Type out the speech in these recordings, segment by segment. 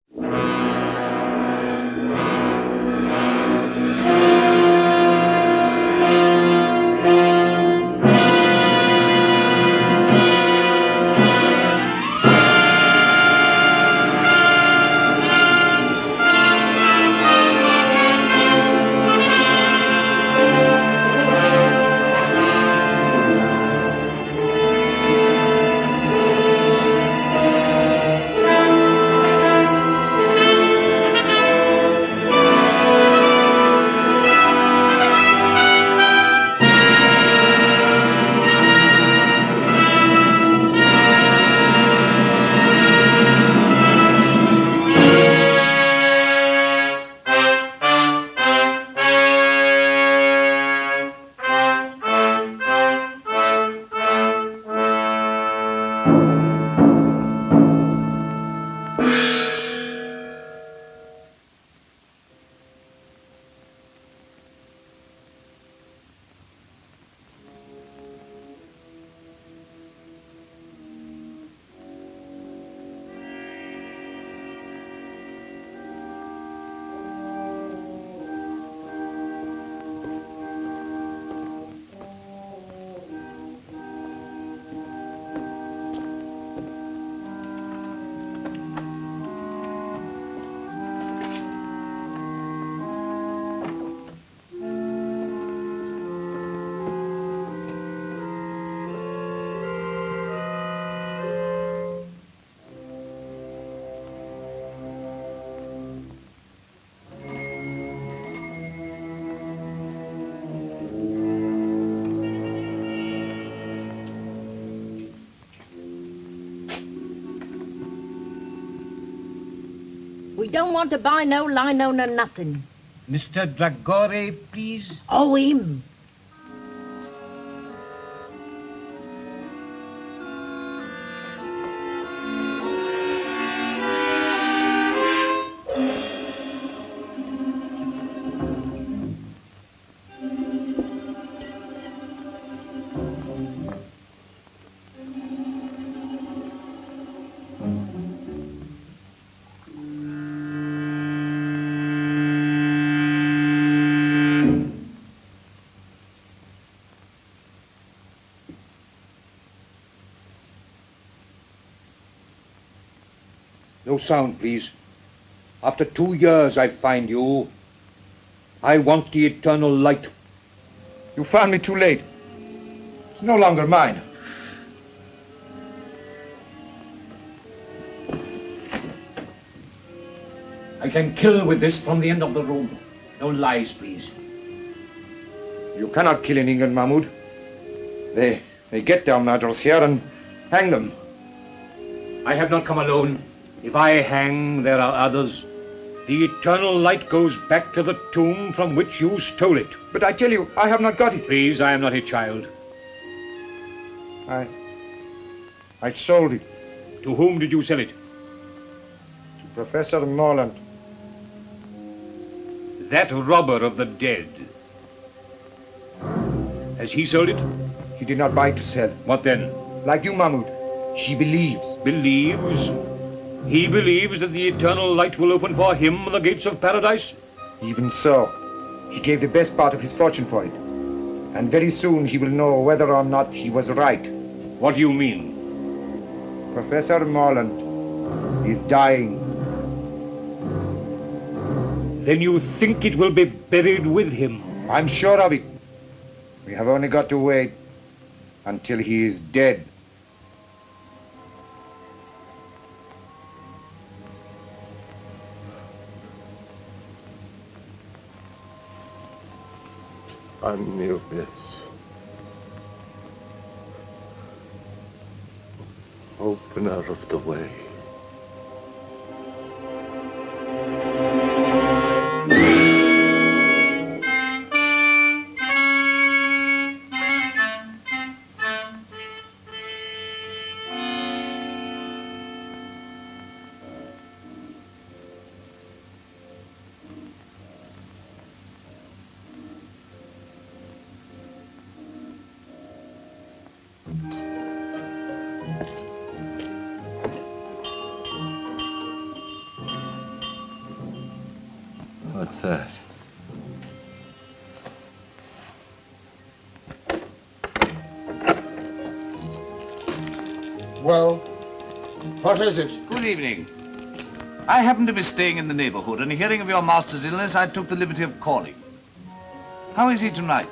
We don't want to buy no lino, no nothing. Mr. Dragore, please. Oh, him. No sound, please. After 2 years I find you. I want the eternal light. You found me too late. It's no longer mine. I can kill with this from the end of the room. No lies, please. You cannot kill in England, Mahmoud. They get their murderers here and hang them. I have not come alone. If I hang, there are others. The eternal light goes back to the tomb from which you stole it. But I tell you, I have not got it. Please, I am not a child. I sold it. To whom did you sell it? To Professor Morland. That robber of the dead. Has he sold it? He did not buy to sell. What then? Like you, Mahmoud. She believes. Believes? He believes that the eternal light will open for him the gates of paradise? Even so, he gave the best part of his fortune for it. And very soon he will know whether or not he was right. What do you mean? Professor Morland is dying. Then you think it will be buried with him? I'm sure of it. We have only got to wait until he is dead. Anubis. Opener of the way. What's that? Well, what is it? Good evening. I happen to be staying in the neighborhood, and hearing of your master's illness, I took the liberty of calling. How is he tonight?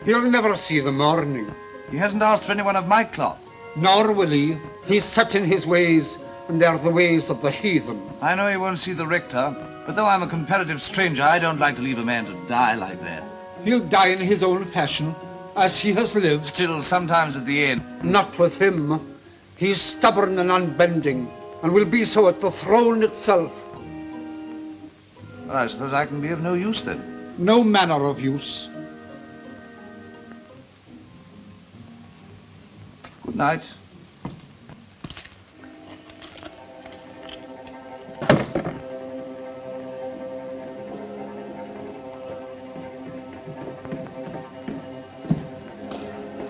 He'll never see the morning. He hasn't asked for anyone of my cloth. Nor will he. He's set in his ways, and they're the ways of the heathen. I know he won't see the rector, but though I'm a comparative stranger, I don't like to leave a man to die like that. He'll die in his own fashion, as he has lived. Still, sometimes at the end. Not with him. He's stubborn and unbending, and will be so at the throne itself. Well, I suppose I can be of no use then. No manner of use. Good night.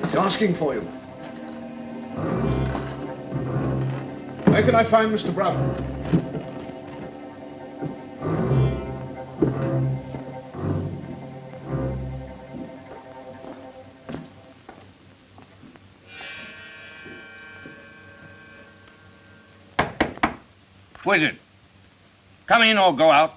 He's asking for you. Where can I find Mr. Brown? Who is it? Come in or go out.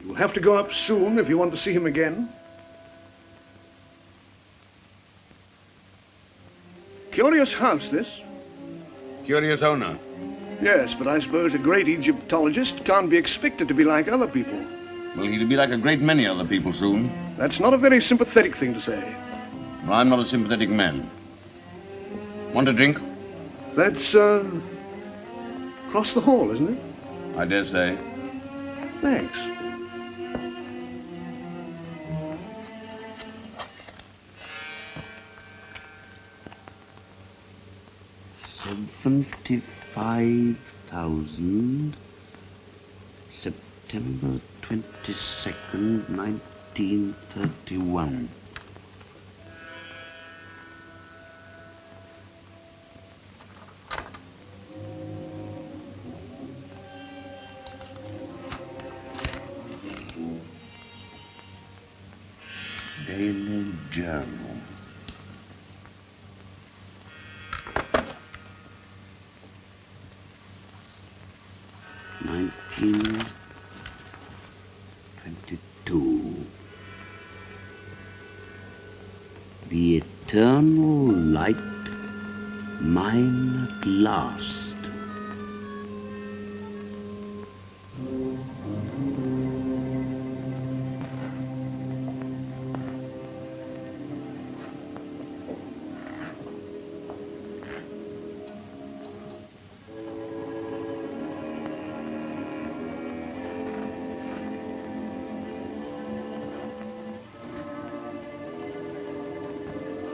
You'll have to go up soon if you want to see him again. Curious house, this. Curious owner. Yes, but I suppose a great Egyptologist can't be expected to be like other people. Well, he'll be like a great many other people soon. That's not a very sympathetic thing to say. Well, I'm not a sympathetic man. Want a drink? That's, across the hall, isn't it? I dare say. Thanks. $75,000. September 22nd, 1931. Daily Journal. $1922. The eternal light, mine at last.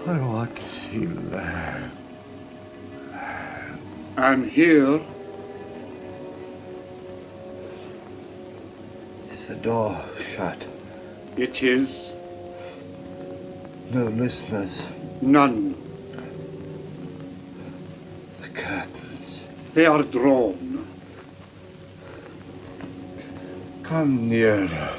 I want to see land. I'm here. Is the door shut? It is. No listeners. None. The curtains. They are drawn. Come nearer.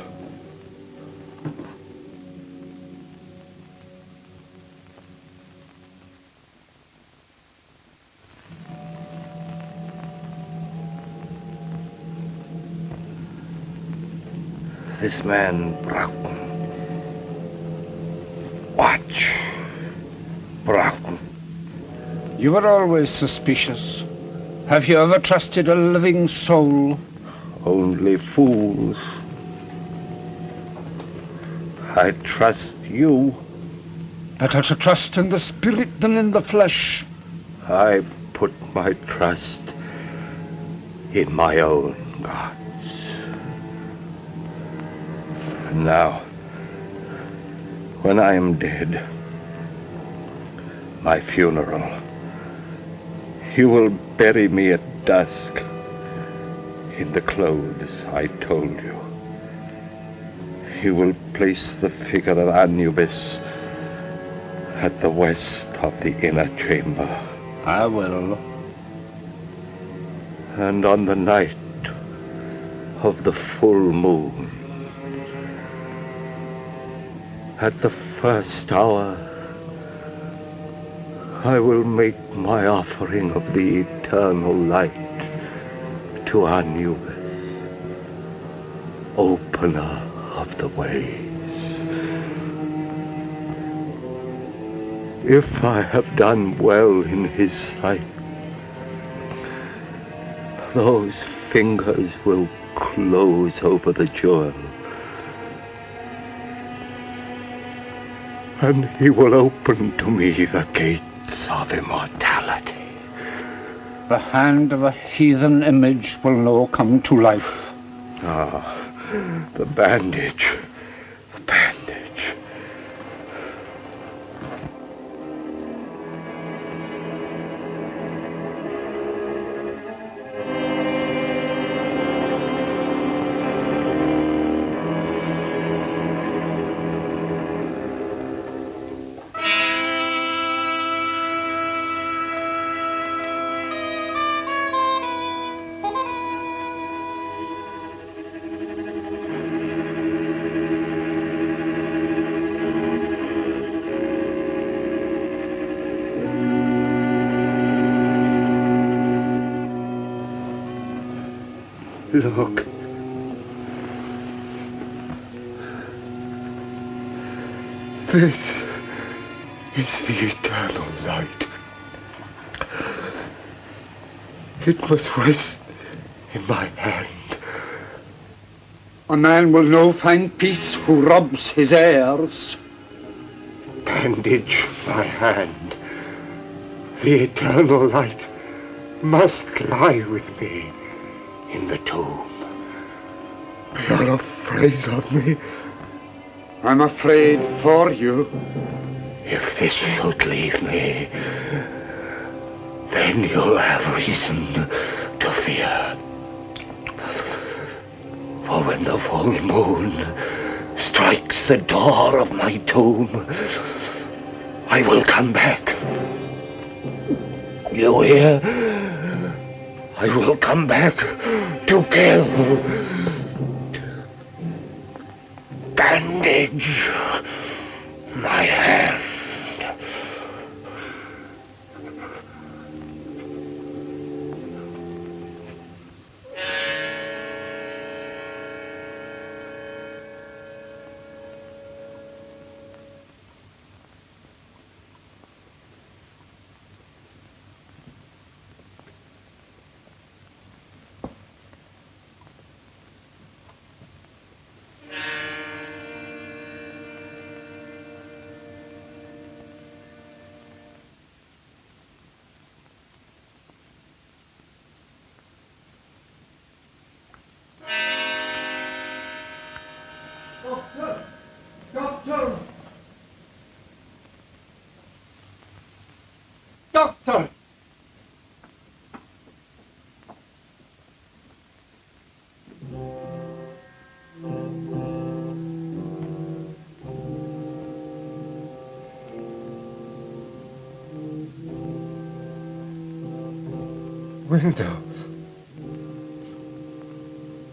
This man, Broughton. Watch. Broughton. You were always suspicious. Have you ever trusted a living soul? Only fools. I trust you. Better to trust in the spirit than in the flesh. I put my trust in my own gods. And now, when I am dead, my funeral, you will bury me at dusk in the clothes I told you. You will place the figure of Anubis at the west of the inner chamber. I will. And on the night of the full moon, at the first hour, I will make my offering of the eternal light to Anubis, opener of the ways. If I have done well in his sight, those fingers will close over the jewel, and he will open to me the gates of immortality. The hand of a heathen image will now come to life. Ah, the bandage. The bandage. Look. This is the eternal light. It must rest in my hand. A man will now find peace who robs his heirs. Bandage my hand. The eternal light must lie with me in the tomb. You're afraid of me? I'm afraid for you. If this should leave me, then you'll have reason to fear. For when the full moon strikes the door of my tomb, I will come back. You hear? I will come back to kill. Bandage my hand. Doctor! Doctor! Windows.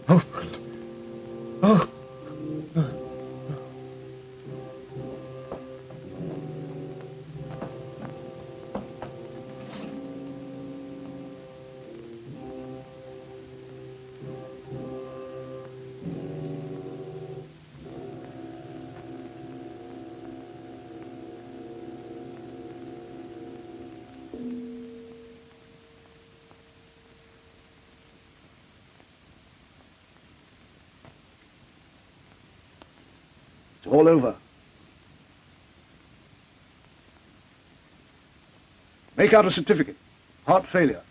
Open. Oh. It's all over. Make out a certificate. Heart failure.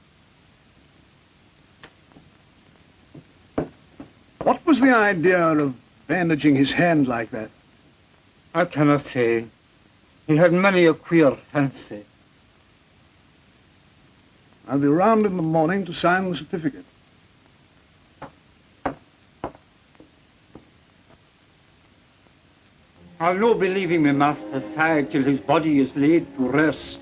What was the idea of bandaging his hand like that? I cannot say. He had many a queer fancy. I'll be round in the morning to sign the certificate. I'll no be leaving my master's side till his body is laid to rest.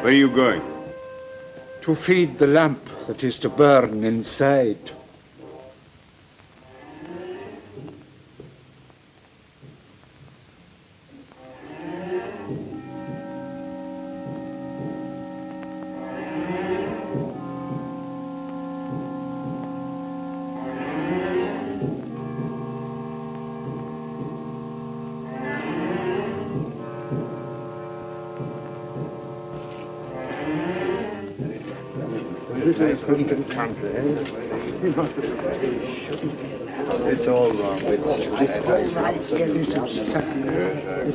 Where are you going? To feed the lamp that is to burn inside. It's all wrong.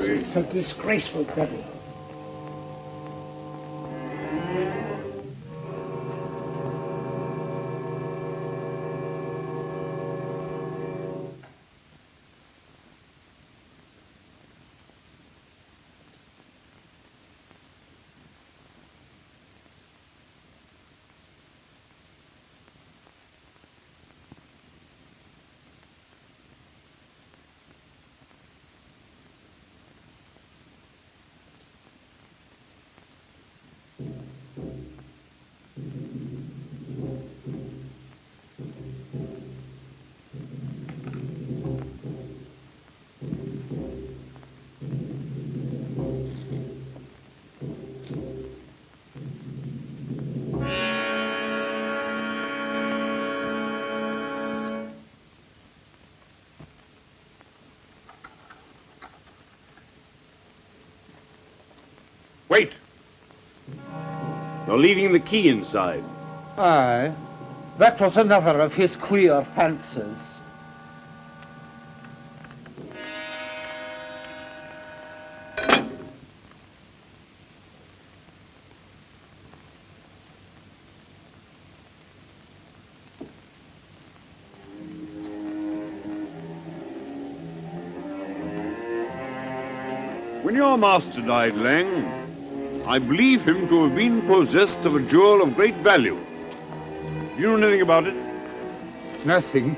It's a disgraceful devil. Wait! You're leaving the key inside. Aye, that was another of his queer fancies. When your master died, Lang, I believe him to have been possessed of a jewel of great value. Do you know anything about it? Nothing.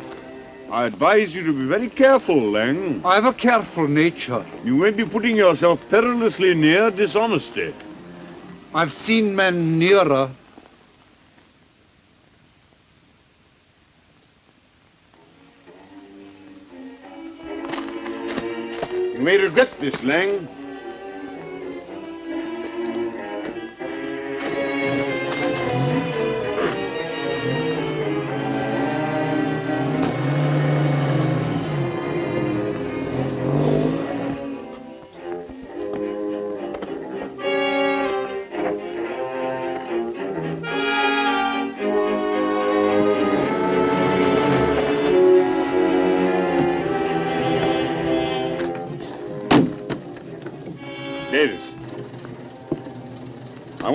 I advise you to be very careful, Lang. I have a careful nature. You may be putting yourself perilously near dishonesty. I've seen men nearer. You may regret this, Lang.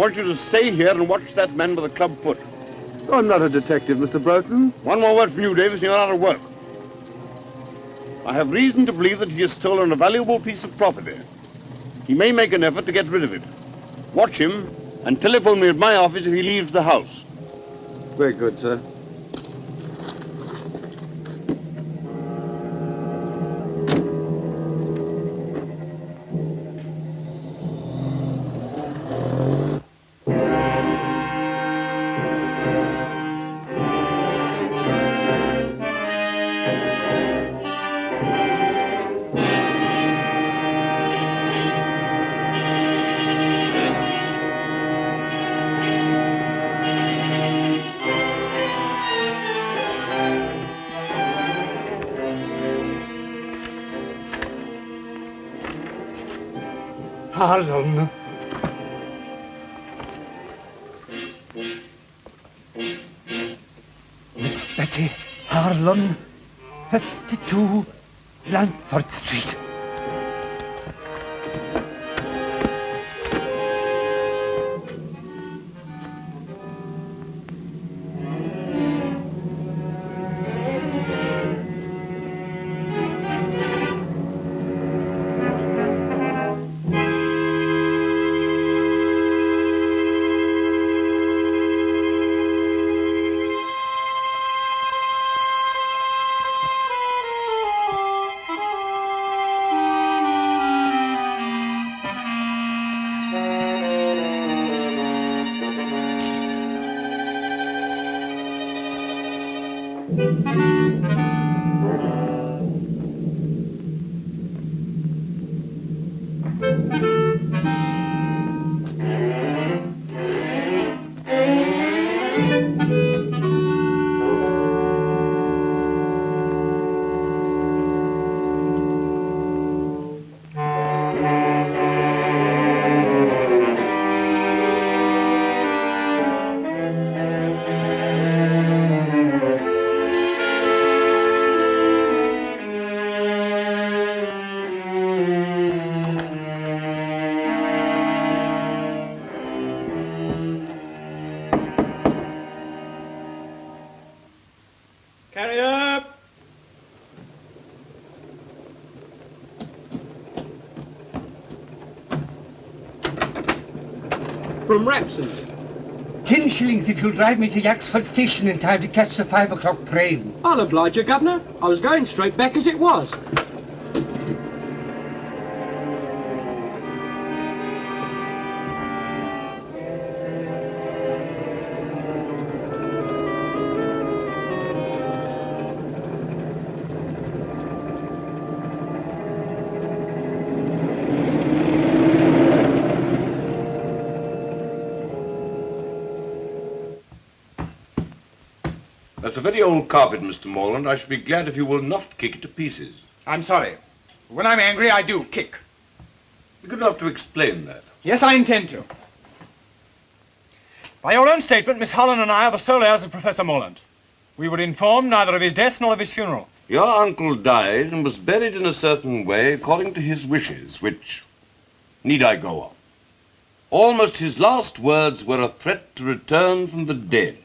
want you to stay here and watch that man with a club foot. I'm not a detective, Mr. Broughton. One more word from you, Davis, and you're out of work. I have reason to believe that he has stolen a valuable piece of property. He may make an effort to get rid of it. Watch him and telephone me at my office if he leaves the house. Very good, sir. Harlan. Miss Betty Harlan, 52 Blandford Street. Carry up! From Rapson's. 10 shillings if you'll drive me to Yaxford Station in time to catch the 5 o'clock train. I'll oblige you, Governor. I was going straight back as it was. That's a very old carpet, Mr. Morland. I should be glad if you will not kick it to pieces. I'm sorry. When I'm angry, I do kick. Be good enough to explain that. Yes, I intend to. By your own statement, Miss Holland and I are the sole heirs of Professor Morland. We were informed neither of his death nor of his funeral. Your uncle died and was buried in a certain way according to his wishes, which need I go on? Almost his last words were a threat to return from the dead.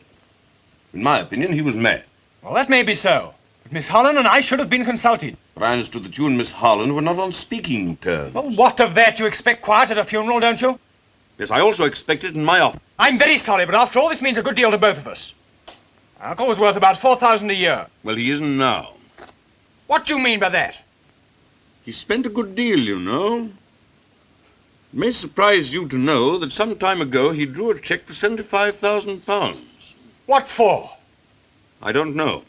In my opinion, he was mad. Well, that may be so. But Miss Holland and I should have been consulted. But I understood that you and Miss Holland were not on speaking terms. Well, what of that? You expect quiet at a funeral, don't you? Yes, I also expect it in my office. I'm very sorry, but after all, this means a good deal to both of us. My uncle was worth about 4,000 a year. Well, he isn't now. What do you mean by that? He spent a good deal, you know. It may surprise you to know that some time ago he drew a cheque for £75,000. What for? I don't know.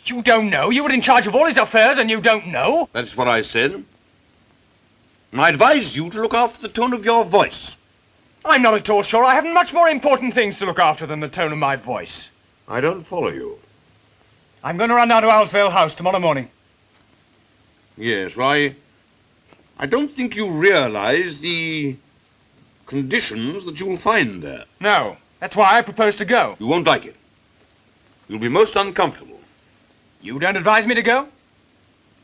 You don't know? You were in charge of all his affairs and you don't know? That's what I said. And I advise you to look after the tone of your voice. I'm not at all sure. I have much more important things to look after than the tone of my voice. I don't follow you. I'm going to run down to Owlsvale House tomorrow morning. Yes, I don't think you realize the conditions that you'll find there. No, that's why I propose to go. You won't like it. You'll be most uncomfortable. You don't advise me to go?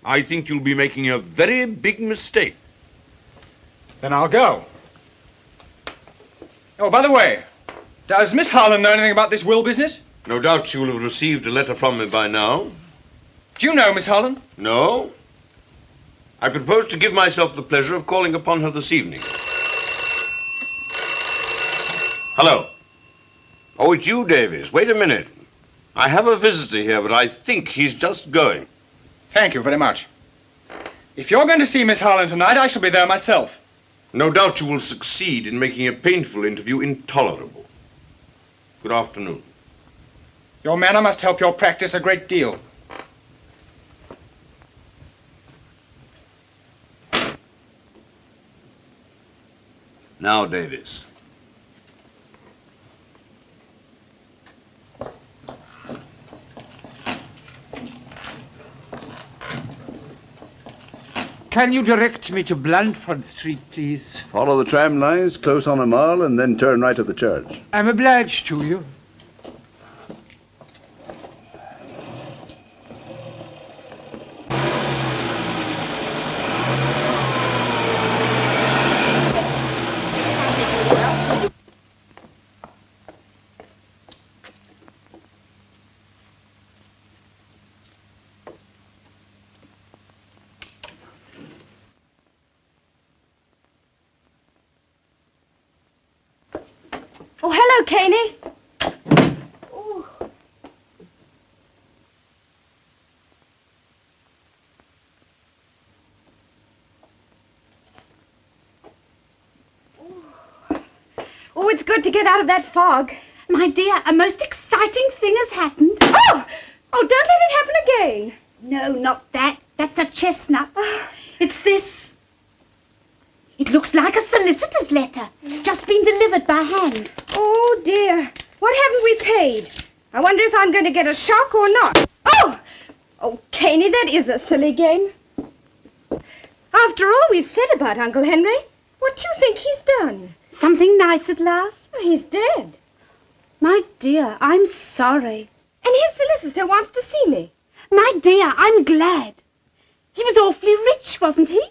I think you'll be making a very big mistake. Then I'll go. Oh, by the way, does Miss Harlan know anything about this will business? No doubt she will have received a letter from me by now. Do you know Miss Harlan? No. I propose to give myself the pleasure of calling upon her this evening. Hello. Oh, it's you, Davies. Wait a minute. I have a visitor here, but I think he's just going. Thank you very much. If you're going to see Miss Harlan tonight, I shall be there myself. No doubt you will succeed in making a painful interview intolerable. Good afternoon. Your manner must help your practice a great deal. Now, Davies. Can you direct me to Blandford Street, please? Follow the tram lines close on a mile and then turn right to the church. I'm obliged to you. Oh, hello, Caney. Ooh. Oh, it's good to get out of that fog. My dear, a most exciting thing has happened. Oh, don't let it happen again. No, not that. That's a chestnut. It's this. It looks like a solicitor's letter, just been delivered by hand. Oh, dear. What haven't we paid? I wonder if I'm going to get a shock or not. Oh! Oh, Caney, that is a silly game. After all we've said about Uncle Henry, what do you think he's done? Something nice at last? He's dead. My dear, I'm sorry. And his solicitor wants to see me. My dear, I'm glad. He was awfully rich, wasn't he?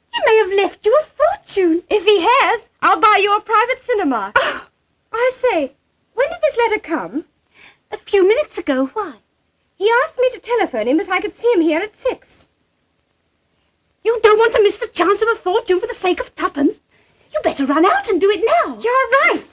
He may have left you a fortune. If he has, I'll buy you a private cinema. I say, when did this letter come? A few minutes ago. Why? He asked me to telephone him if I could see him here at 6. You don't want to miss the chance of a fortune for the sake of tuppence. You better run out and do it now. You're right.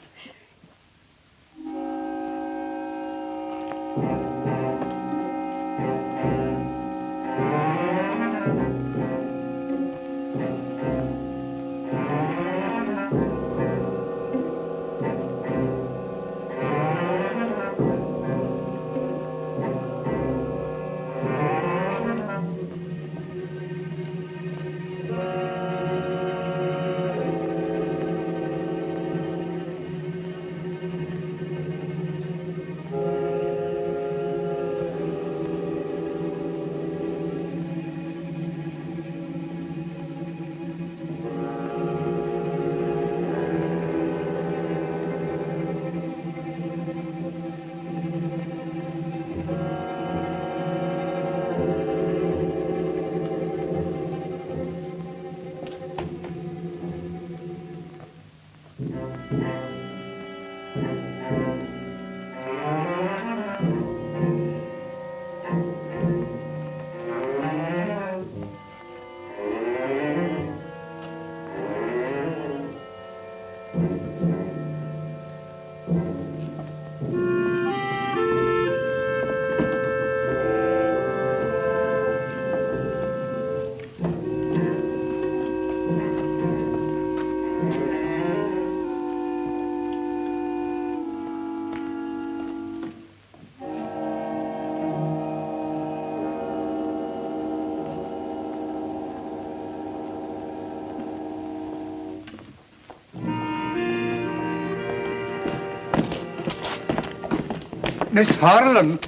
Miss Harlan.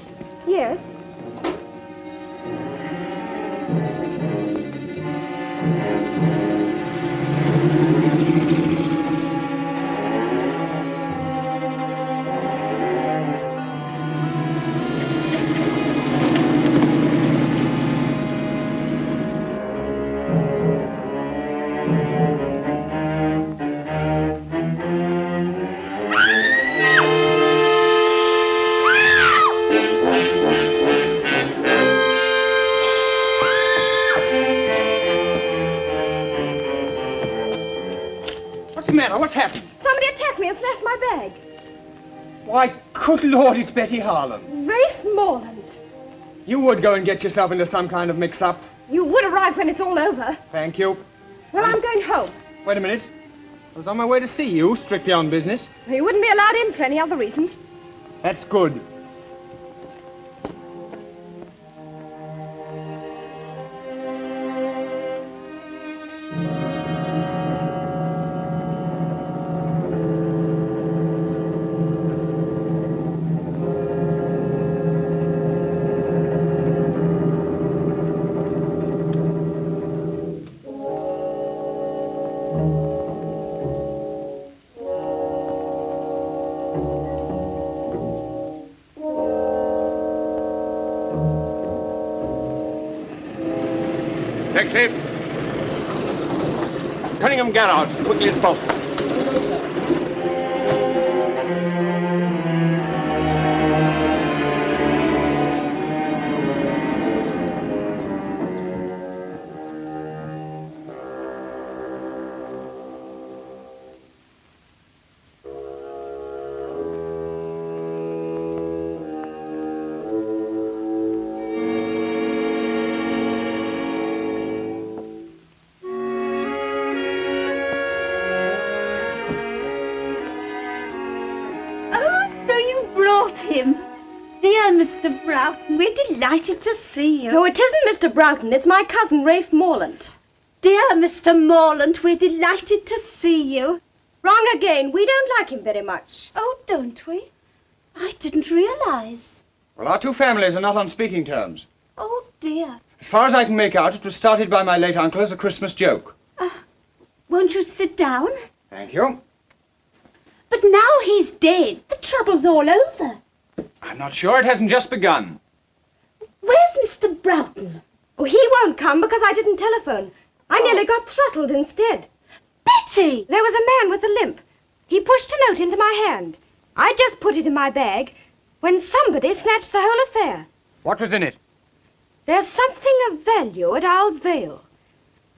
Yes? happened? Somebody attacked me and snatched my bag. Why, good Lord, it's Betty Harlan. Rafe Morland. You would go and get yourself into some kind of mix-up. You would arrive when it's all over. Thank you. Well, I'm going home. Wait a minute. I was on my way to see you, strictly on business. You wouldn't be allowed in for any other reason. That's good. Taxi! Cunningham Garage, as quickly as possible. Him. Dear Mr. Broughton, we're delighted to see you. No, it isn't Mr. Broughton. It's my cousin, Rafe Morland. Dear Mr. Morland, we're delighted to see you. Wrong again. We don't like him very much. Oh, don't we? I didn't realize. Well, our two families are not on speaking terms. Oh, dear. As far as I can make out, it was started by my late uncle as a Christmas joke. Won't you sit down? Thank you. But now he's dead. The trouble's all over. I'm not sure. It hasn't just begun. Where's Mr. Broughton? Oh, he won't come because I didn't telephone. I nearly got throttled instead. Betty! There was a man with a limp. He pushed a note into my hand. I just put it in my bag when somebody snatched the whole affair. What was in it? There's something of value at Owl's Vale.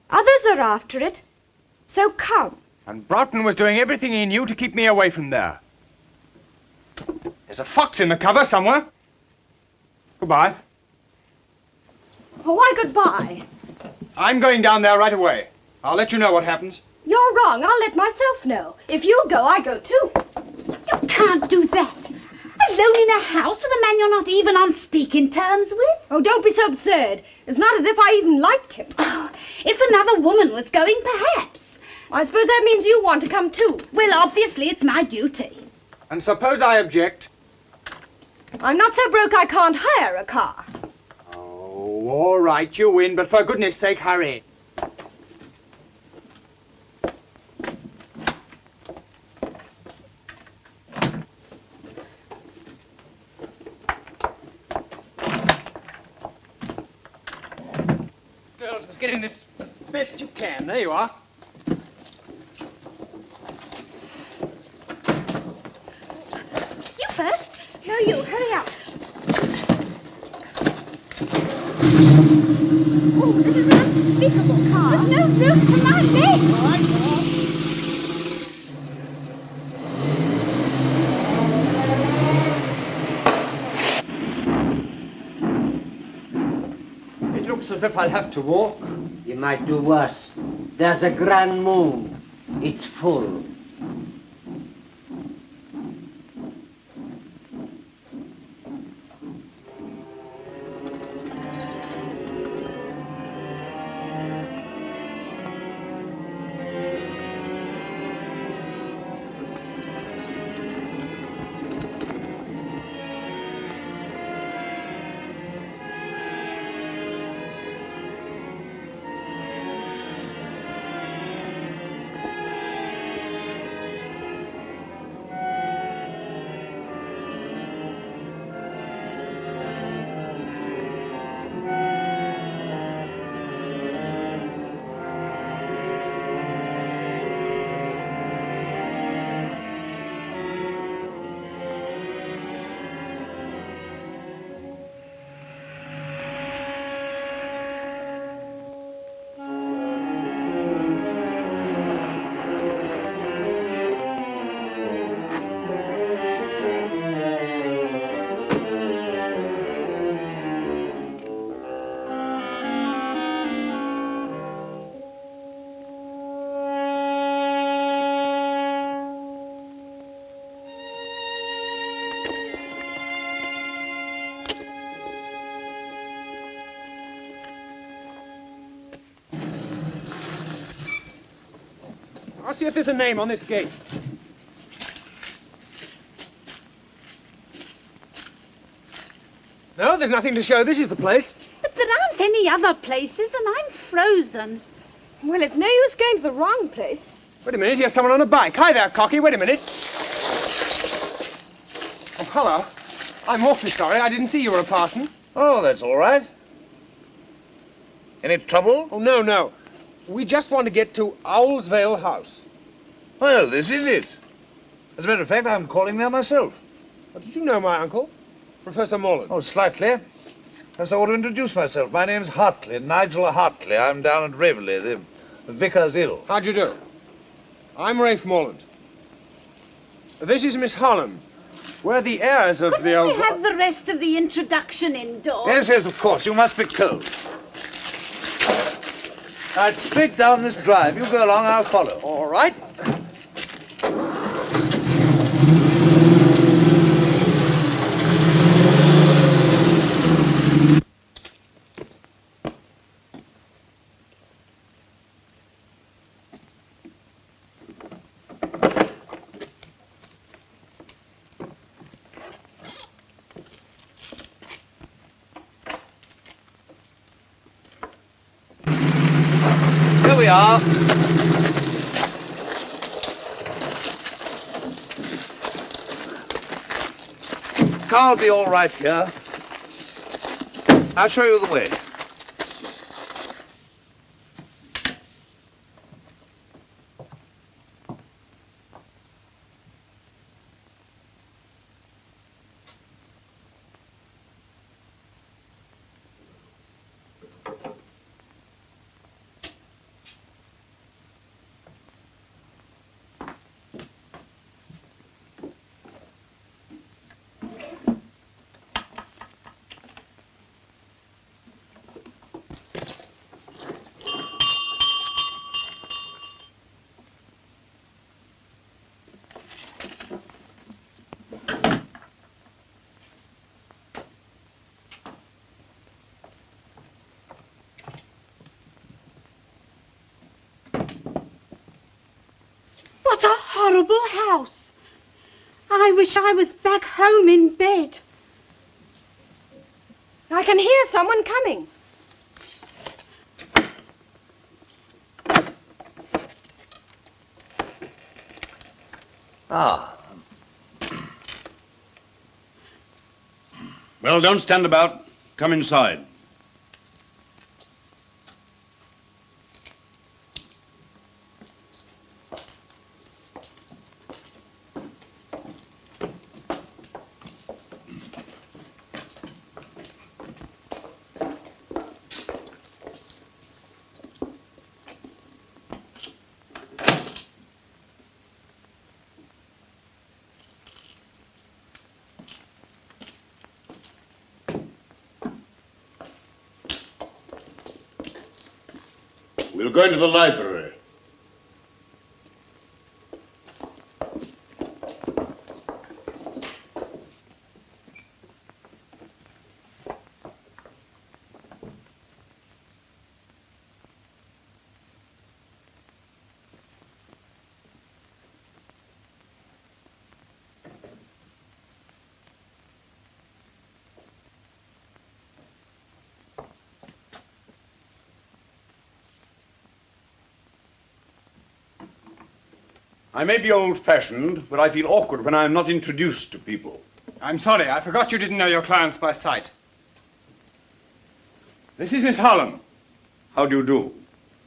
Others are after it, so come. And Broughton was doing everything he knew to keep me away from there. There's a fox in the cover somewhere. Goodbye. Oh, why goodbye? I'm going down there right away. I'll let you know what happens. You're wrong. I'll let myself know. If you go, I go too. You can't do that. Alone in a house with a man you're not even on speaking terms with? Oh, don't be so absurd. It's not as if I even liked him. Oh, if another woman was going, perhaps. I suppose that means you want to come too. Well, obviously it's my duty. And suppose I object? I'm not so broke I can't hire a car. Oh, all right, you win, but for goodness sake, hurry. Girls was getting this as best you can. There you are. You first. No, you. Hurry up. Oh, this is an unspeakable car. There's no room for my legs. All right, It looks as if I'll have to walk. You might do worse. There's a grand moon. It's full. see if there's a name on this gate. No, there's nothing to show. This is the place. But there aren't any other places, and I'm frozen. Well, it's no use going to the wrong place. Wait a minute, here's someone on a bike. Hi there, Cocky, wait a minute. Oh, hello. I'm awfully sorry, I didn't see you were a parson. Oh, that's all right. Any trouble? Oh, no, no. We just want to get to Owlsvale House. Well, this is it. As a matter of fact, I'm calling there myself. Oh, did you know my uncle, Professor Morland? Oh, slightly. Perhaps I ought to introduce myself. My name's Hartley, Nigel Hartley. I'm down at Raveley. The vicar's ill. How'd you do? I'm Rafe Morland. This is Miss Holland. We're the heirs of the old... Couldn't we have the rest of the introduction indoors? Yes, yes, of course. You must be cold. Right, straight down this drive. You go along, I'll follow. All right. Here we are. Car'll be all right here. I'll show you the way. What a horrible house. I wish I was back home in bed. I can hear someone coming. Ah. Well, don't stand about. Come inside. We'll go into the library. I may be old-fashioned, but I feel awkward when I'm not introduced to people. I'm sorry, I forgot you didn't know your clients by sight. This is Miss Holland. How do you do?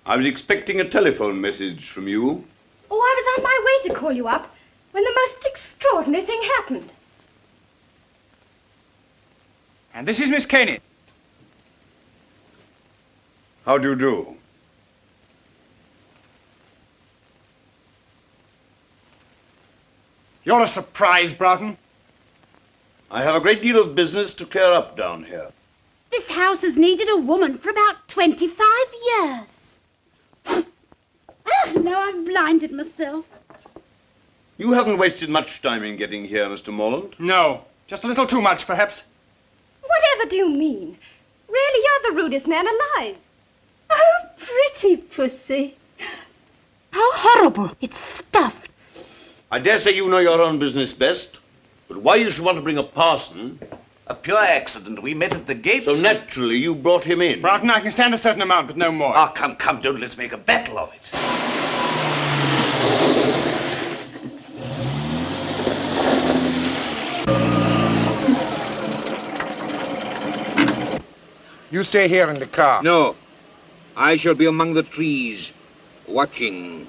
I was expecting a telephone message from you. Oh, I was on my way to call you up when the most extraordinary thing happened. And this is Miss Caney. How do you do? You're a surprise, Broughton. I have a great deal of business to clear up down here. This house has needed a woman for about 25 years. Now I've blinded myself. You haven't wasted much time in getting here, Mr. Morland. No, just a little too much, perhaps. Whatever do you mean? Really, you're the rudest man alive. Oh, pretty pussy. How horrible. It's stuffed. I dare say you know your own business best, but why you should want to bring a parson... A pure accident. We met at the gates. So naturally you brought him in. Broughton, I can stand a certain amount, but no more. Ah, come, don't let's make a battle of it. You stay here in the car. No. I shall be among the trees, watching.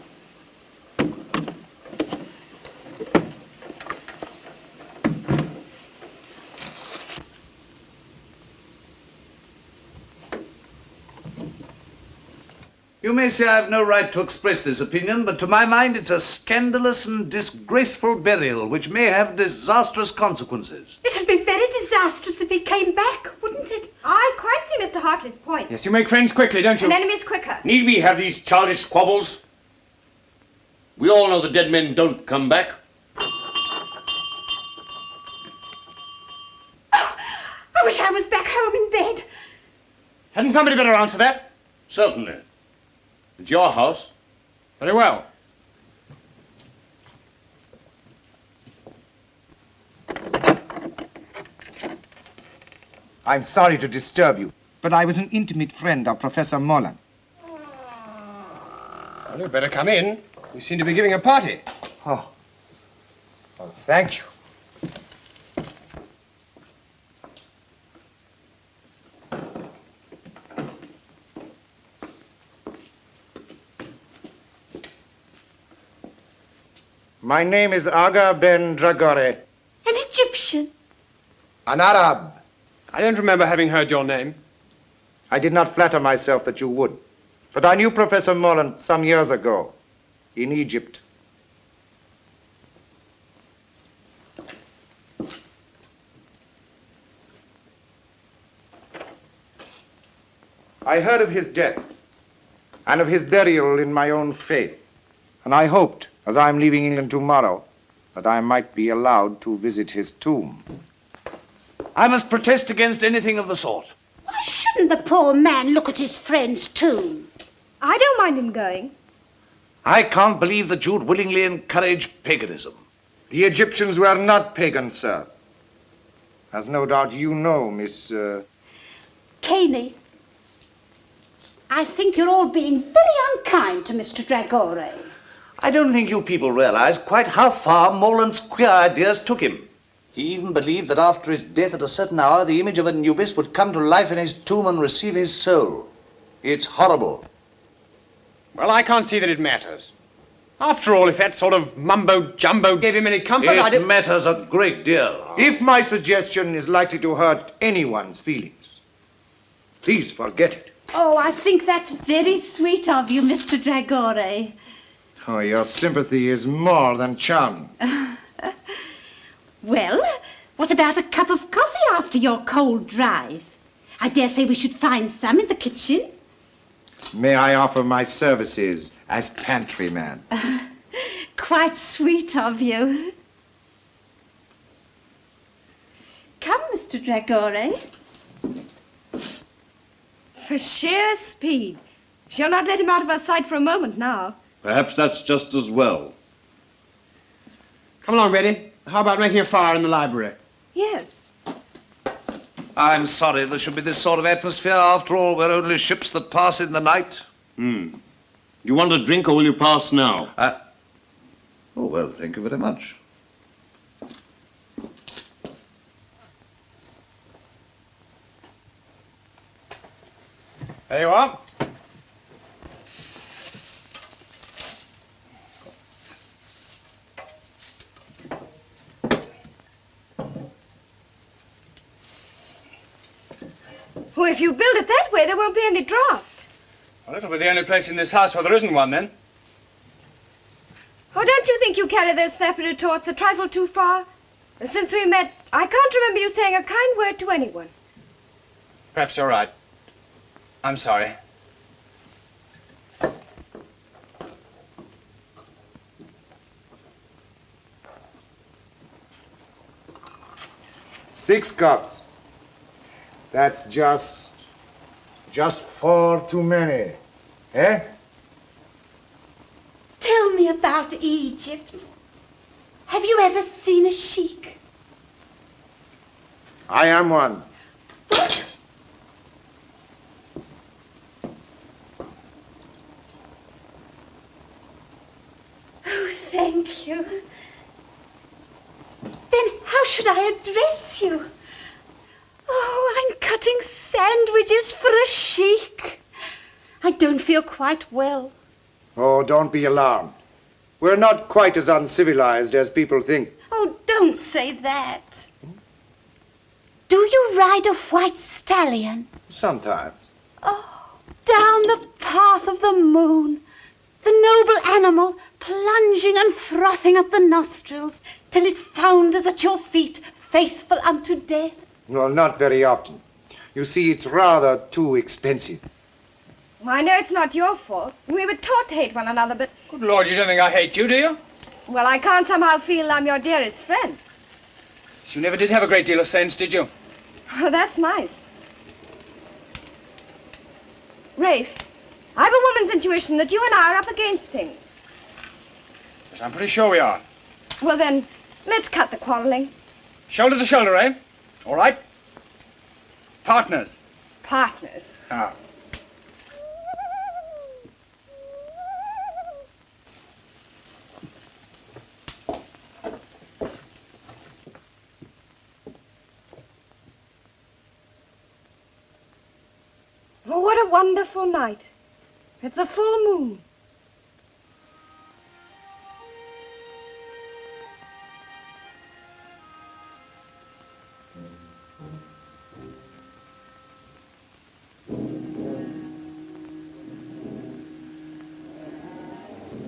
You may say I have no right to express this opinion, but to my mind it's a scandalous and disgraceful burial which may have disastrous consequences. It would be very disastrous if he came back, wouldn't it? I quite see Mr. Hartley's point. Yes, you make friends quickly, don't you? And enemies quicker. Need we have these childish squabbles? We all know the dead men don't come back. Oh, I wish I was back home in bed. Hadn't somebody better answer that? Certainly. It's your house. Very well. I'm sorry to disturb you, but I was an intimate friend of Professor Mullen. Well, you'd better come in. We seem to be giving a party. Oh. Well, thank you. My name is Aga Ben Dragore. An Egyptian. An Arab. I don't remember having heard your name. I did not flatter myself that you would. But I knew Professor Mullen some years ago in Egypt. I heard of his death and of his burial in my own faith. And I hoped, as I am leaving England tomorrow, that I might be allowed to visit his tomb. I must protest against anything of the sort. Why shouldn't the poor man look at his friend's tomb? I don't mind him going. I can't believe that you'd willingly encourage paganism. The Egyptians were not pagans, sir. As no doubt you know, Miss... Caney, I think you're all being very unkind to Mr. Dragore. I don't think you people realize quite how far Morland's queer ideas took him. He even believed that after his death at a certain hour, the image of Anubis would come to life in his tomb and receive his soul. It's horrible. Well, I can't see that it matters. After all, if that sort of mumbo-jumbo gave him any comfort, It matters a great deal. If my suggestion is likely to hurt anyone's feelings, please forget it. Oh, I think that's very sweet of you, Mr. Dragore. Oh, your sympathy is more than charming. Well, what about a cup of coffee after your cold drive? I dare say we should find some in the kitchen. May I offer my services as pantryman? Quite sweet of you. Come, Mr. Dragore. For sheer speed. She'll not let him out of her sight for a moment now. Perhaps that's just as well. Come along, Betty. How about making a fire in the library? Yes. I'm sorry there should be this sort of atmosphere. After all, we're only ships that pass in the night. Do you want a drink or will you pass now? Oh, well, thank you very much. There you are. Well, if you build it that way, there won't be any draft. Well, it'll be the only place in this house where there isn't one, then. Oh, don't you think you carry those snappy retorts a trifle too far? Since we met, I can't remember you saying a kind word to anyone. Perhaps you're right. I'm sorry. Six cups. That's just 4 too many. Eh? Tell me about Egypt. Have you ever seen a sheik? I am one. What? Oh, thank you. Then how should I address you? Oh, I'm cutting sandwiches for a sheik. I don't feel quite well. Oh, don't be alarmed. We're not quite as uncivilized as people think. Oh, don't say that. Do you ride a white stallion? Sometimes. Oh, down the path of the moon, the noble animal plunging and frothing up the nostrils till it founders at your feet, faithful unto death. Well, not very often. You see, it's rather too expensive. Well, I know it's not your fault. We were taught to hate one another, but... Good Lord, you don't think I hate you, do you? Well, I can't somehow feel I'm your dearest friend. You never did have a great deal of sense, did you? Oh, that's nice. Rafe, I have a woman's intuition that you and I are up against things. Yes, I'm pretty sure we are. Well, then, let's cut the quarreling. Shoulder to shoulder, eh? All right. Partners. Partners. Ah. Oh, what a wonderful night. It's a full moon.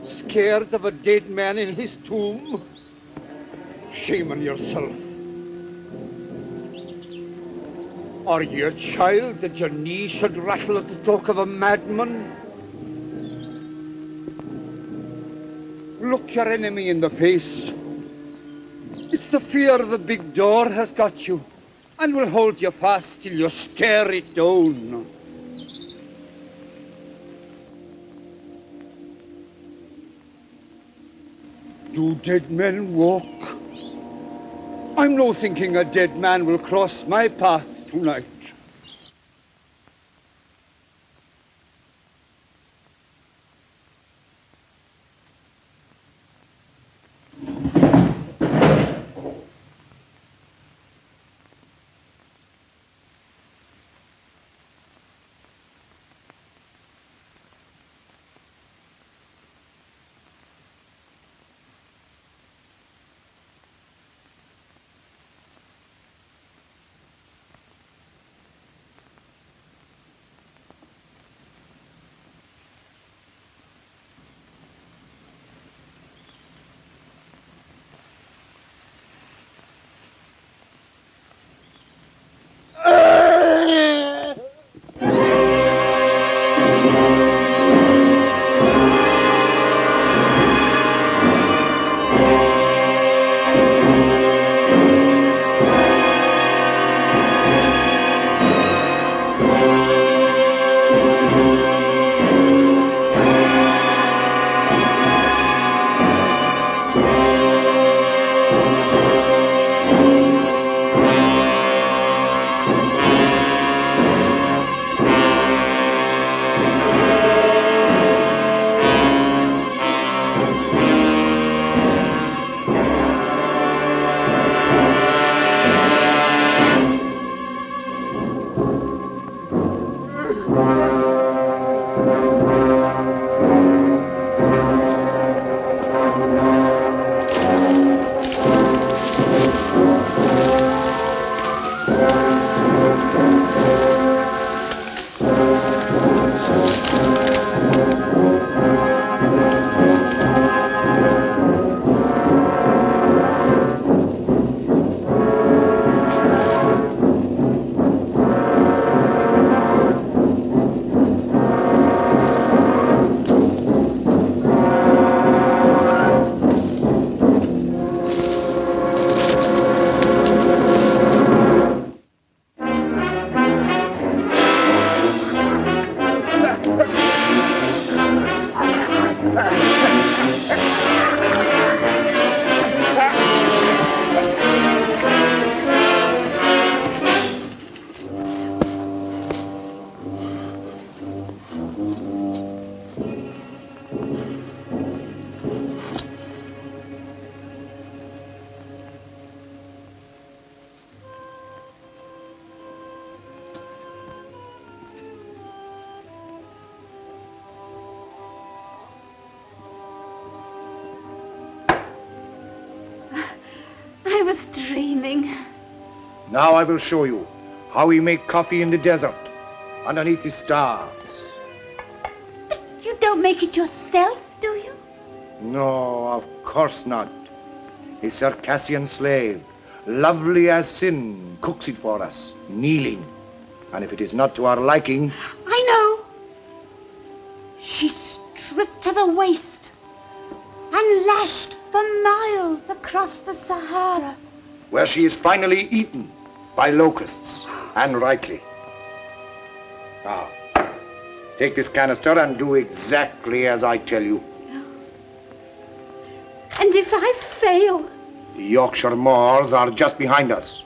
Scared of a dead man in his tomb? Shame on yourself. Are you a child that your knee should rattle at the talk of a madman? Look your enemy in the face. It's the fear of the big door has got you and will hold you fast till you stare it down. Do dead men walk? I'm no thinking a dead man will cross my path tonight. Now I will show you how we make coffee in the desert, underneath the stars. But you don't make it yourself, do you? No, of course not. A Circassian slave, lovely as sin, cooks it for us, kneeling. And if it is not to our liking... I know. She's stripped to the waist and lashed for miles across the Sahara. where she is finally eaten by locusts, and rightly. Now, take this canister and do exactly as I tell you. And if I fail? The Yorkshire moors are just behind us.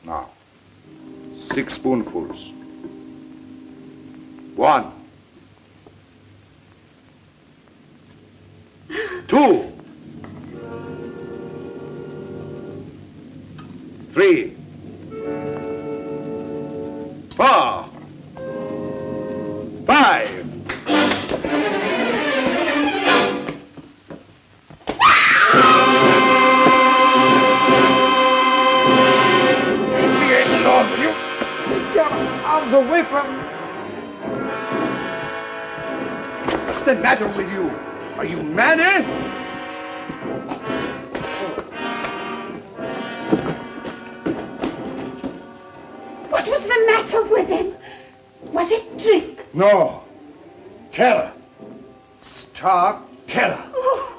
Now, 6 spoonfuls. 1. 2. 3. 4. 5. Get arms away from... What's the matter with you? Are you mad, eh? What was the matter with him? Was it drink? No. Terror. Stark terror. Oh,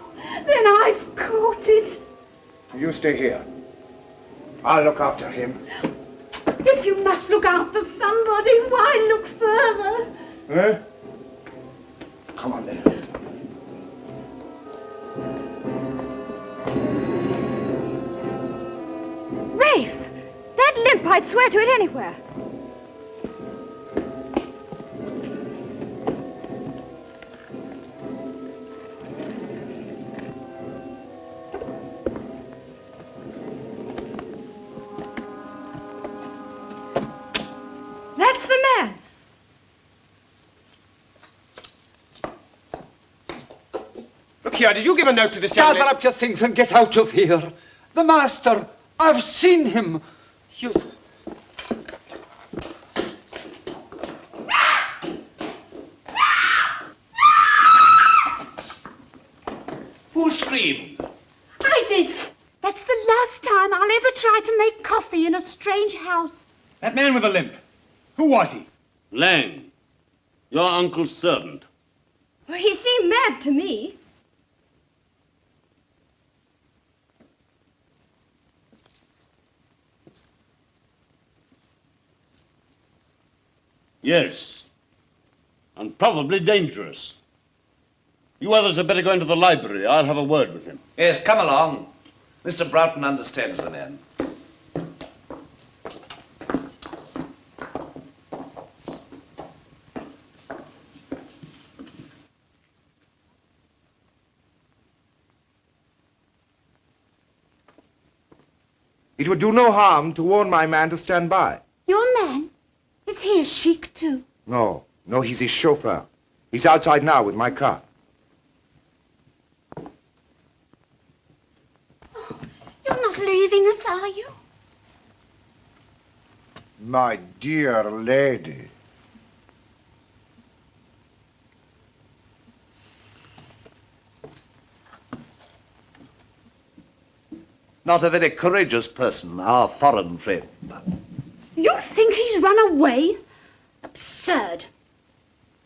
then I've caught it. You stay here. I'll look after him. If you must look after somebody, why look further? Eh? Come on then. Rafe! That limp, I'd swear to it anywhere. That's the man. Look here, did you give a note to this young Gather up your things and get out of here. The master, I've seen him. You... Who screamed? I did. That's the last time I'll ever try to make coffee in a strange house. That man with the limp. Who was he? Lang, your uncle's servant. Well, he seemed mad to me. Yes, and probably dangerous. You others had better go into the library. I'll have a word with him. Yes, come along. Mr. Broughton understands the man. It would do no harm to warn my man to stand by. Your man? Is he a sheik too? No, he's his chauffeur. He's outside now with my car. You're not leaving us, are you? My dear lady. Not a very courageous person, our foreign friend. You think he's run away? Absurd.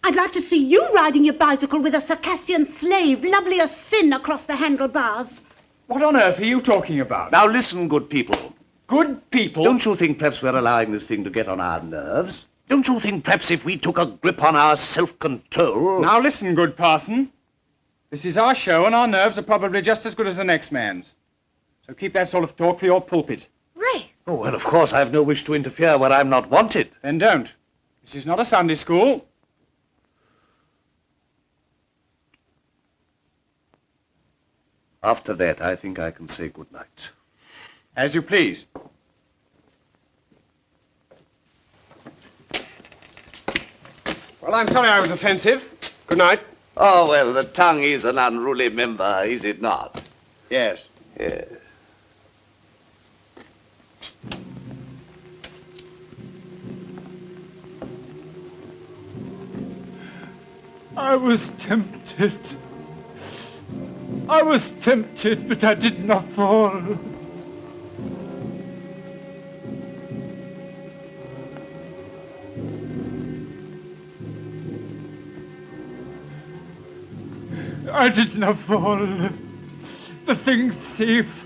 I'd like to see you riding your bicycle with a Circassian slave, lovely as sin, across the handlebars. What on earth are you talking about? Now listen, good people. Good people? Don't you think perhaps we're allowing this thing to get on our nerves? Don't you think perhaps if we took a grip on our self-control... Now listen, good parson. This is our show, and our nerves are probably just as good as the next man's. So keep that sort of talk for your pulpit. Ray! Oh, well, of course, I have no wish to interfere where I'm not wanted. Then don't. This is not a Sunday school. After that, I think I can say good night. As you please. Well, I'm sorry I was offensive. Good night. Oh, well, the tongue is an unruly member, is it not? Yes. Yes. I was tempted. I was tempted, but I did not fall. I did not fall. The thing's safe.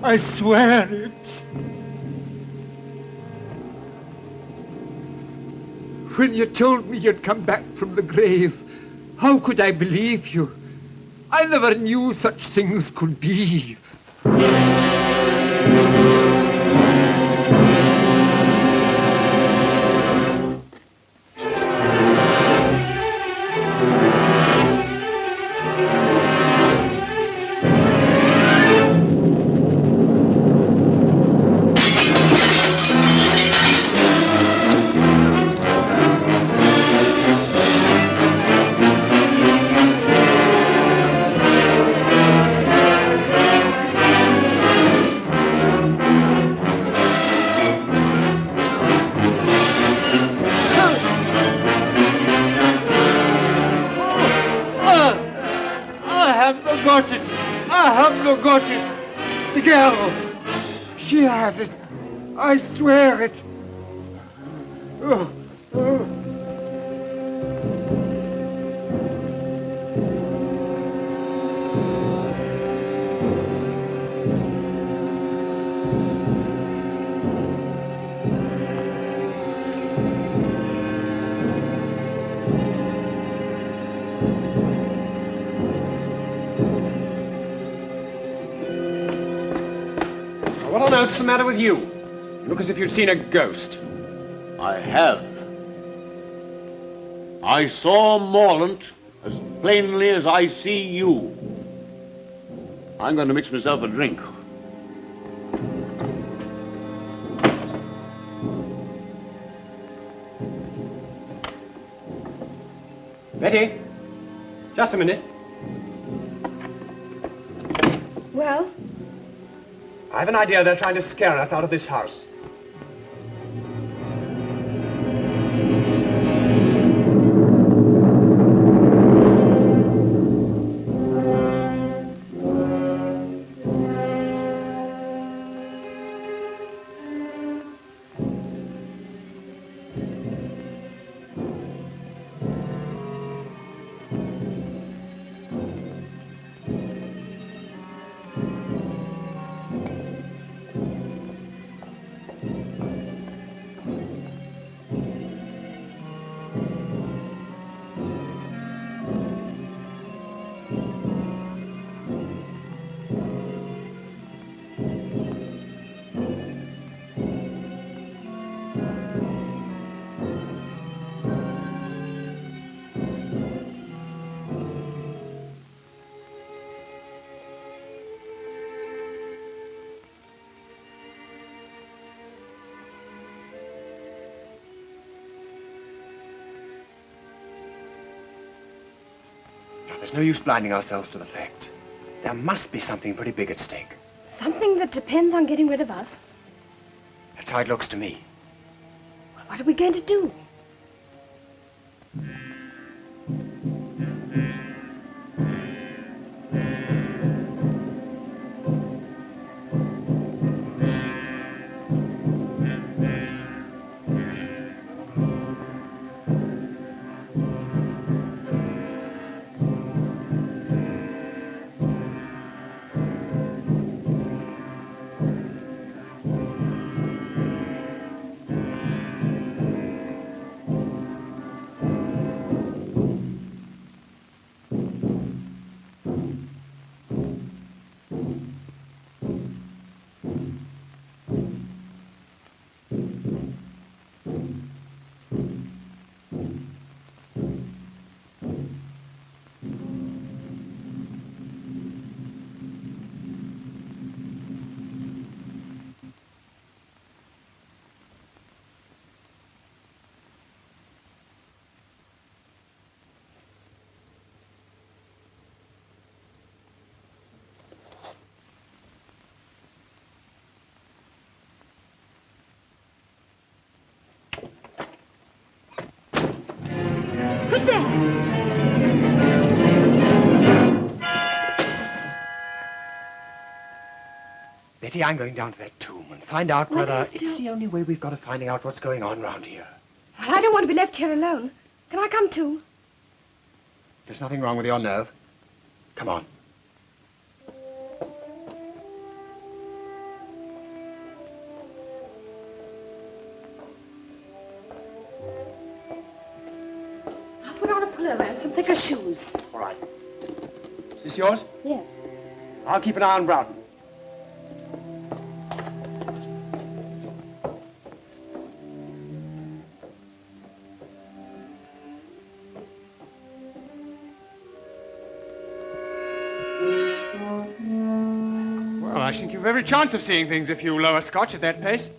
I swear it. When you told me you'd come back from the grave, how could I believe you? I never knew such things could be. Got it. The girl. She has it. I swear it. Oh, oh. What's the matter with you? You look as if you'd seen a ghost. I have. I saw Morlant as plainly as I see you. I'm going to mix myself a drink. Betty, just a minute. Well? I have an idea they're trying to scare us out of this house. There's no use blinding ourselves to the facts. There must be something pretty big at stake. Something that depends on getting rid of us? That's how it looks to me. Well, what are we going to do? Who's there? Kitty, I'm going down to that tomb and find out Well, whether there's it's still- the only way we've got of finding out what's going on round here. Well, I don't want to be left here alone. Can I come too? There's nothing wrong with your nerve. Come on. I'll put on a pullover and some thicker shoes. All right. Is this yours? Yes. I'll keep an eye on Broughton. Well, I think you've every chance of seeing things if you lower Scotch at that pace.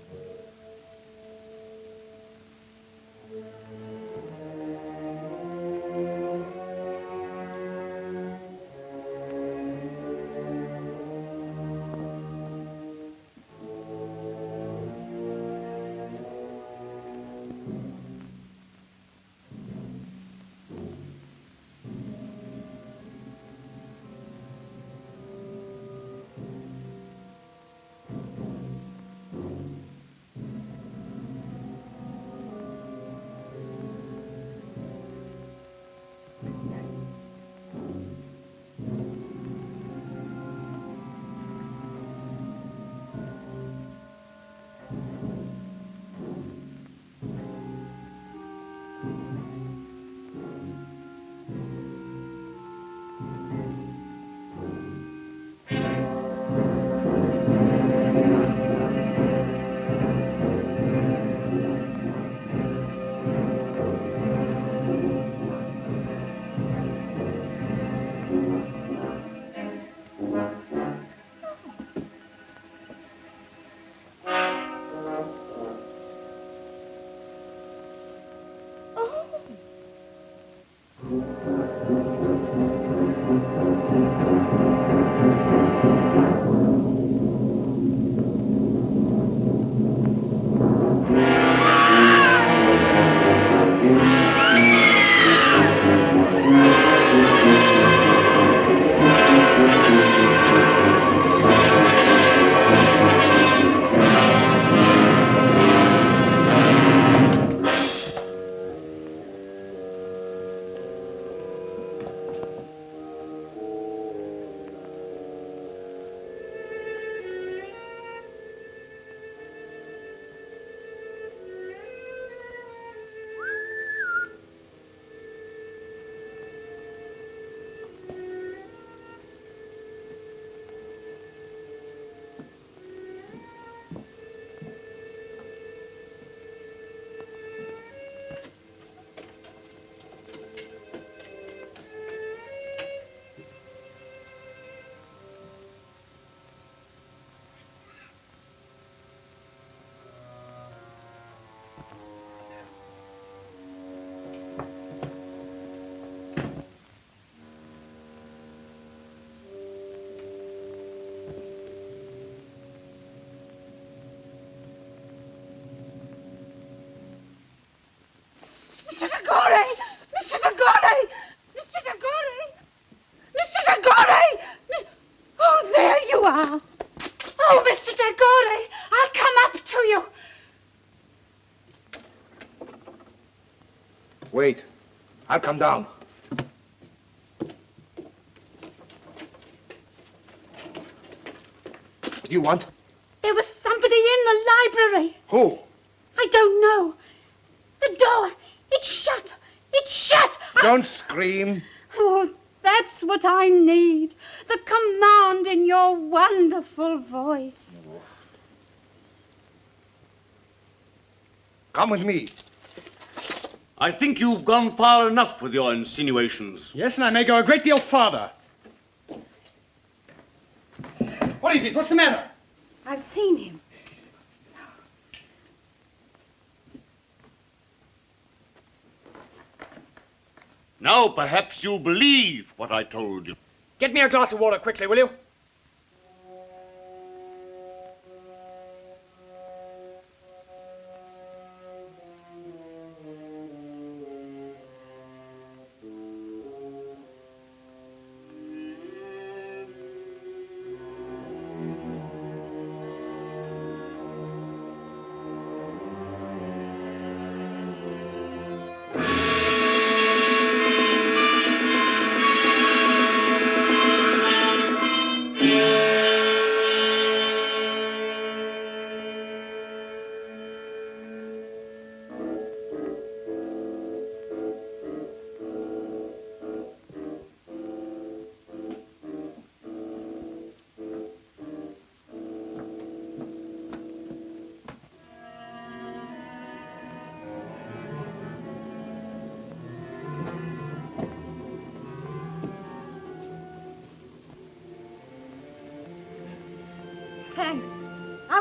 Mr. Gregore! Mr. Gregore! Mr. Gregore! Mr. Gregore! Oh, there you are. Oh, Mr. Gregore, I'll come up to you. Wait. I'll come down. What do you want? There was somebody in the library. Who? I don't know. The door, it's shut. It's shut. Don't scream. Oh, that's what I need. The command in your wonderful voice. Come with me. I think you've gone far enough with your insinuations. Yes, and I may go a great deal farther. What is it? What's the matter? I've seen him. Now perhaps you'll believe what I told you. Get me a glass of water quickly, will you?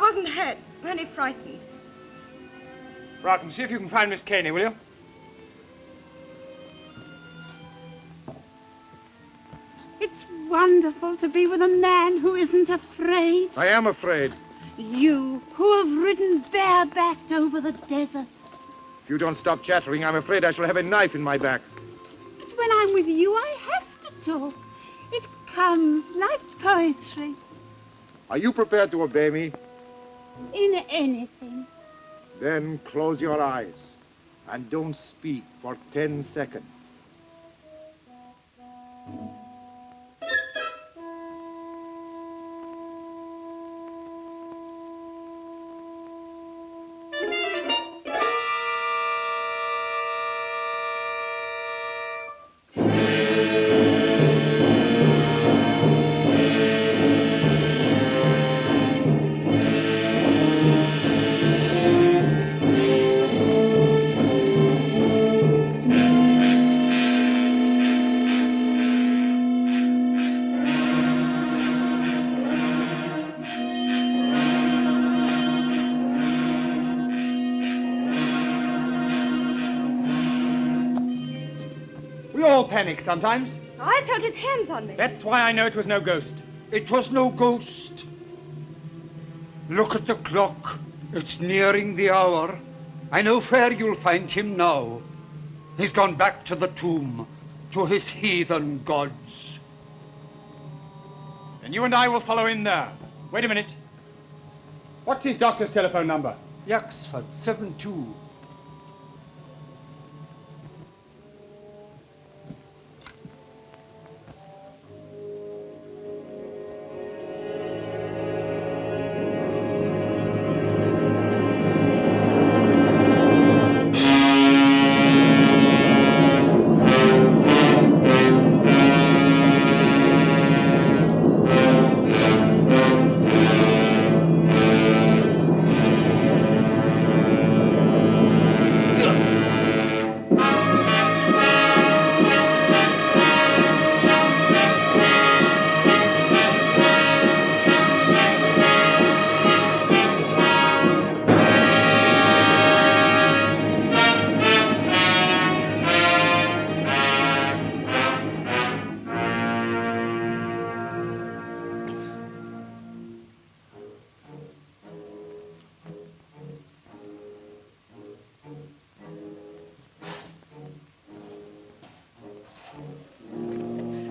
wasn't hurt, only frightened. Right, see if you can find Miss Caney, will you? It's wonderful to be with a man who isn't afraid. I am afraid. You, who have ridden barebacked over the desert. If you don't stop chattering, I'm afraid I shall have a knife in my back. But when I'm with you, I have to talk. It comes like poetry. Are you prepared to obey me? In anything. Then close your eyes and don't speak for 10 seconds. We all panic sometimes. I felt his hands on me. That's why I know it was no ghost. It was no ghost. Look at the clock. It's nearing the hour. I know where you'll find him now. He's gone back to the tomb, to his heathen gods. Then you and I will follow in there. Wait a minute. What's his doctor's telephone number? Yaxford 72.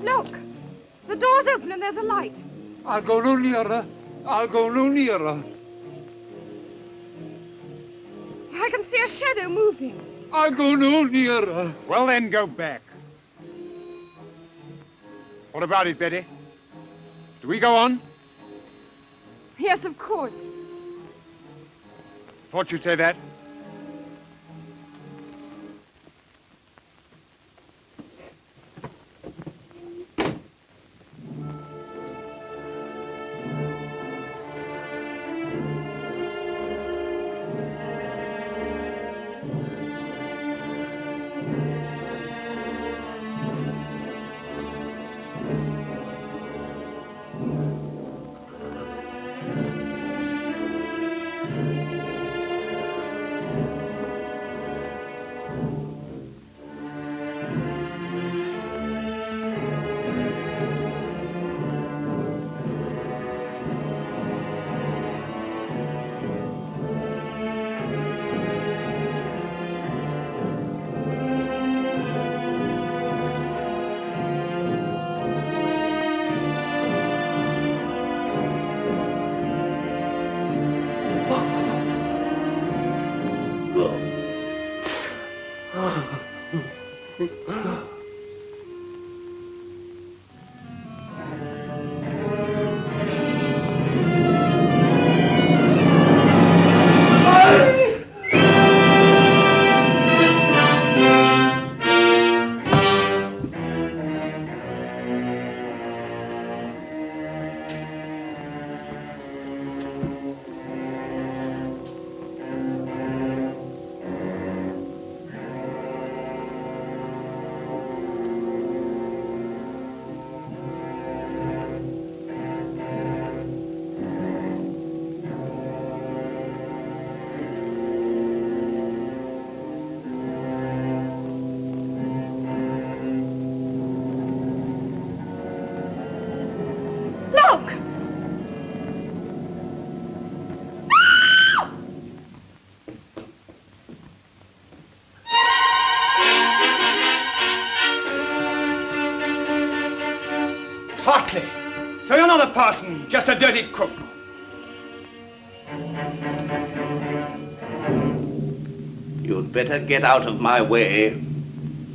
Look, the door's open and there's a light. I'll go no nearer. I'll go no nearer. I can see a shadow moving. I'll go no nearer. Well, then, go back. What about it, Betty? Do we go on? Yes, of course. Thought you'd say that. parson, just a dirty crook. You'd better get out of my way.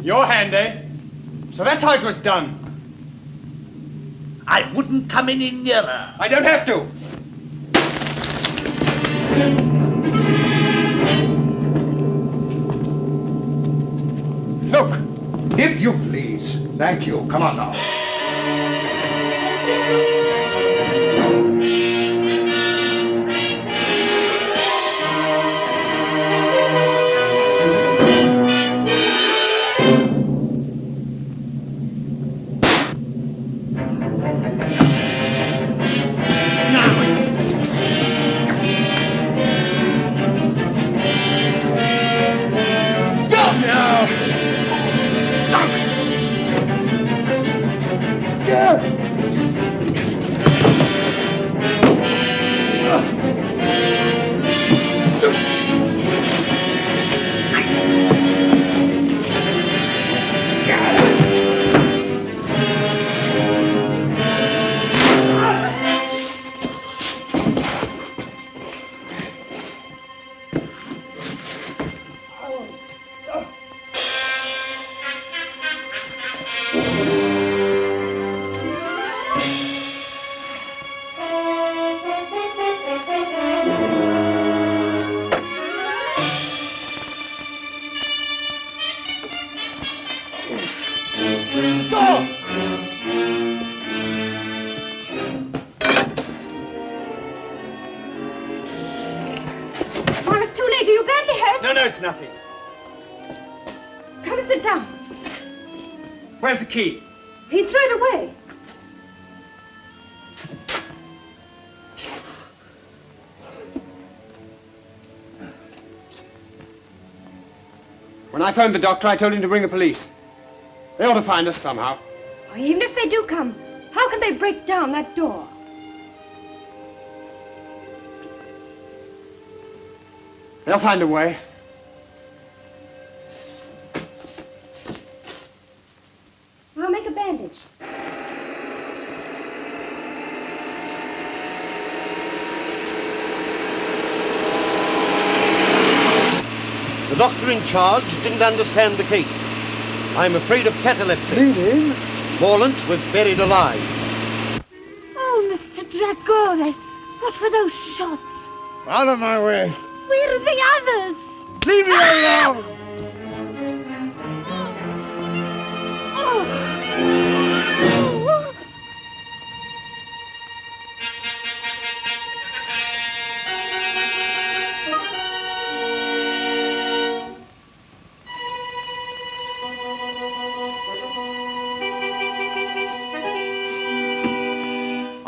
Your hand, eh? So that's how it was done. I wouldn't come any nearer. I don't have to. Look, if you please. Thank you. Come on now. It's nothing. Come and sit down. Where's the key? He threw it away. When I phoned the doctor, I told him to bring the police. They ought to find us somehow. Oh, even if they do come, how can they break down that door? They'll find a way. I'll make a bandage. The doctor in charge didn't understand the case. I'm afraid of catalepsy. Meaning? Morlant was buried alive. Oh, Mr. Dragore, what were those shots? Out of my way. Where are the others? Leave me alone!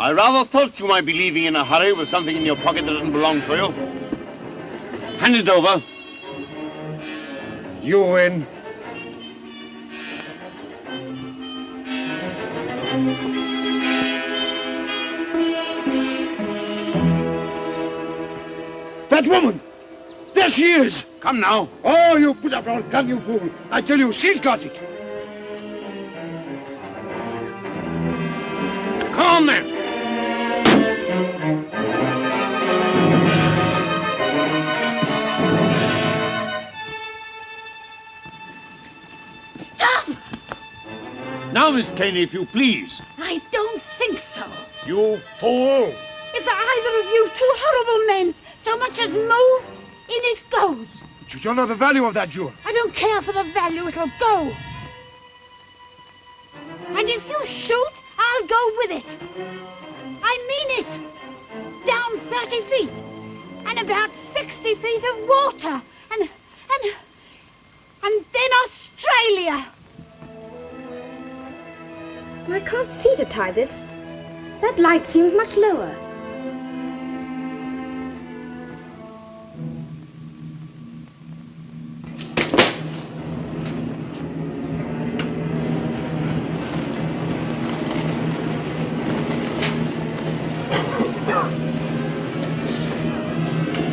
I rather thought you might be leaving in a hurry with something in your pocket that doesn't belong to you. Hand it over. You win. That woman! There she is! Come now. Oh, you put up your gun, you fool! I tell you, she's got it! Come on then! Now, Miss Caney, if you please. I don't think so. You fool! If either of you two horrible men so much as move, in it goes. You don't know the value of that jewel. I don't care for the value, it'll go. And if you shoot, I'll go with it. I mean it. Down 30 feet. And about 60 feet of water. And then Australia. I can't see to tie this. That light seems much lower.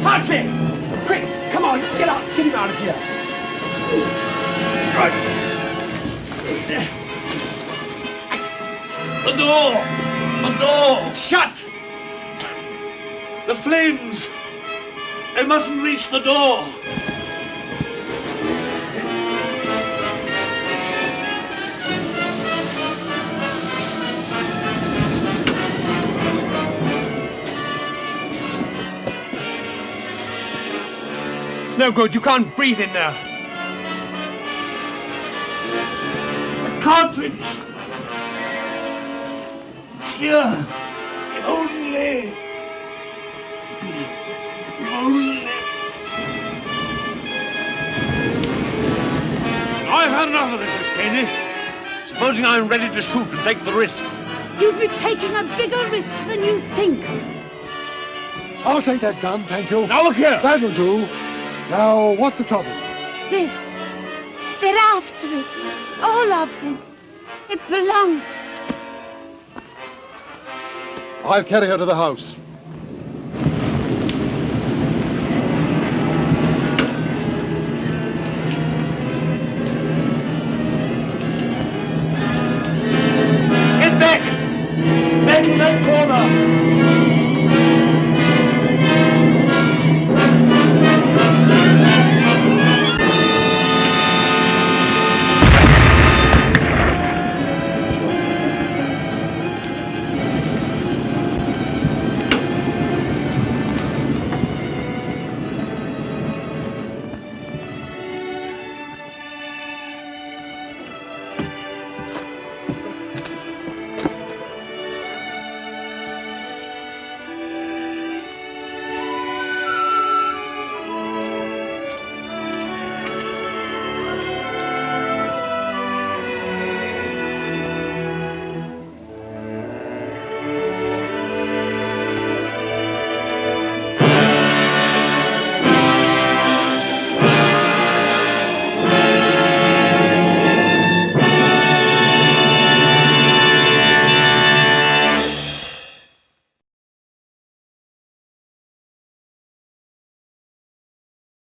Hartley! Quick! Come on, get out! Get him out of here! The door! The door! Shut! The flames! They mustn't reach the door! It's no good. You can't breathe in there. The cartridge! It's here! If only... If only... I've had enough of this, Miss Caney. Supposing I'm ready to shoot and take the risk. You'd be taking a bigger risk than you think. I'll take that gun, thank you. Now look here. That'll do. Now, what's the trouble? This. They're after it. All of them. It belongs. I'll carry her to the house.